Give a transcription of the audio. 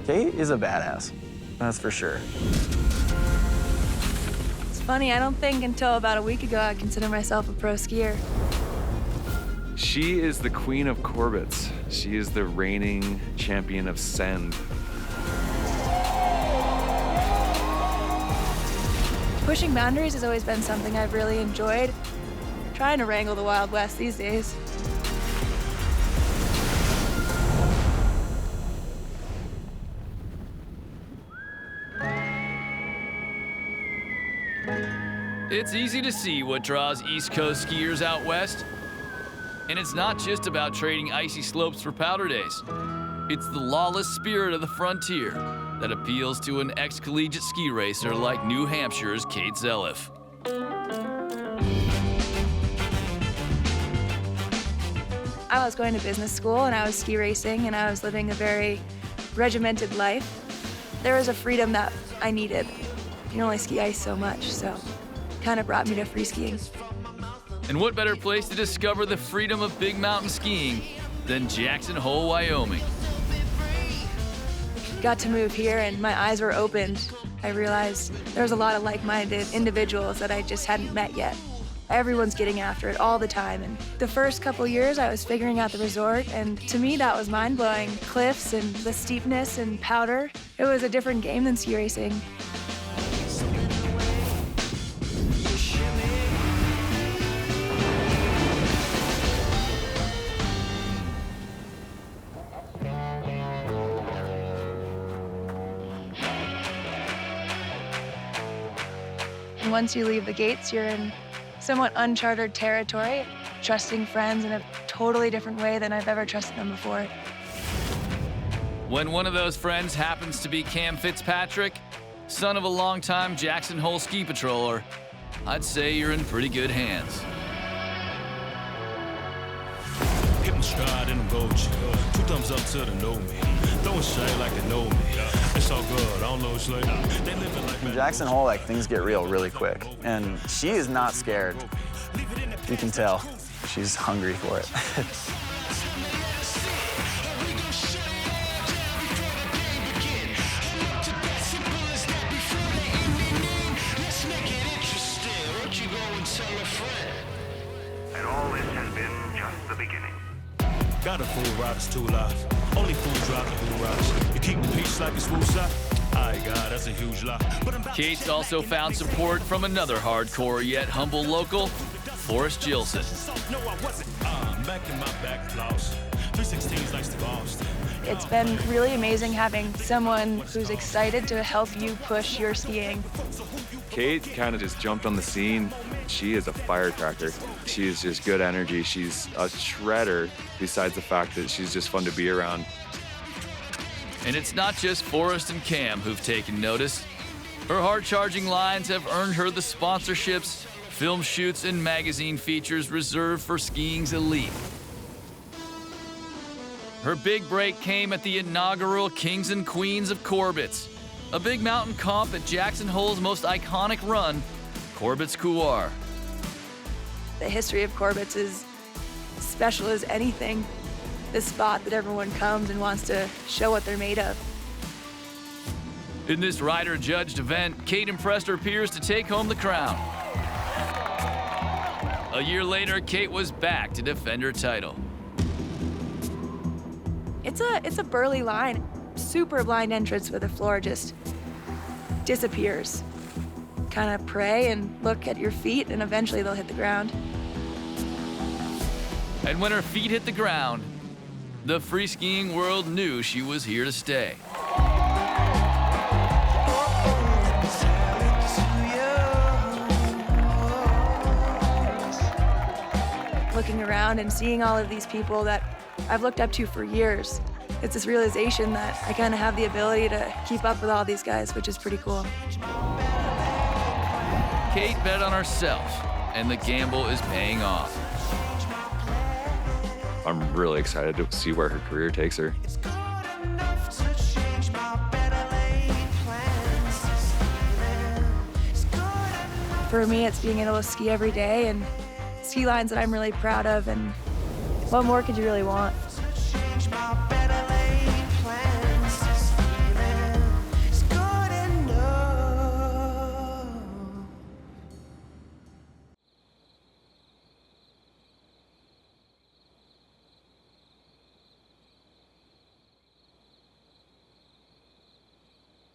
Kate is a badass, that's for sure. It's funny, I don't think until about a week ago I consider myself a pro skier. She is the queen of Corbetts. She is the reigning champion of Send. Pushing boundaries has always been something I've really enjoyed. Trying to wrangle the Wild West these days. It's easy to see what draws East Coast skiers out west. And it's not just about trading icy slopes for powder days. It's the lawless spirit of the frontier that appeals to an ex-collegiate ski racer like New Hampshire's Caite Zeliff. I was going to business school and I was ski racing and I was living a very regimented life. There was a freedom that I needed. You can only ski ice so much, so it kind of brought me to free skiing. And what better place to discover the freedom of big mountain skiing than Jackson Hole, Wyoming? Got to move here and my eyes were opened. I realized there was a lot of like-minded individuals that I just hadn't met yet. Everyone's getting after it all the time. And the first couple years I was figuring out the resort, and to me that was mind-blowing. Cliffs and the steepness and powder. It was a different game than ski racing. And once you leave the gates, you're in somewhat uncharted territory, trusting friends in a totally different way than I've ever trusted them before. When one of those friends happens to be Cam Fitzpatrick, son of a longtime Jackson Hole ski patroller, I'd say you're in pretty good hands. Hit my stride and I'm gold. 2 thumbs up to the know me. Throwing shade like they know me. It's all good. I don't know it's like they living like In Jackson Hole, like, things get real really quick. And she is not scared. You can tell. She's hungry for it. And all this has been just the beginning. got a fool riders too live. Only fools drive the who riders. You keep the peace like it's woosah. Aye, God, that's a huge lie. Caite's also found support from another hardcore yet humble local, Forrest Gilson. No, I wasn't. Back in my back, Klaus. 316's like the Boston. It's been really amazing having someone who's excited to help you push your skiing. Caite kind of just jumped on the scene. She is a firecracker. She is just good energy. She's a shredder, besides the fact that she's just fun to be around. And it's not just Forrest and Cam who've taken notice. Her hard-charging lines have earned her the sponsorships, film shoots, and magazine features reserved for skiing's elite. Her big break came at the inaugural Kings and Queens of Corbett's, a big mountain comp at Jackson Hole's most iconic run, Corbett's Couloir. The history of Corbett's is special as anything. This spot that everyone comes and wants to show what they're made of. In this rider-judged event, Caite impressed her peers to take home the crown. A year later, Caite was back to defend her title. It's a burly line. Super blind entrance where the floor just disappears. Kind of pray and look at your feet, and eventually they'll hit the ground. And when her feet hit the ground, the free skiing world knew she was here to stay. Looking around and seeing all of these people that I've looked up to for years, it's this realization that I kind of have the ability to keep up with all these guys, which is pretty cool. Caite bet on herself, and the gamble is paying off. I'm really excited to see where her career takes her. For me, it's being able to ski every day and ski lines that I'm really proud of, and what more could you really want?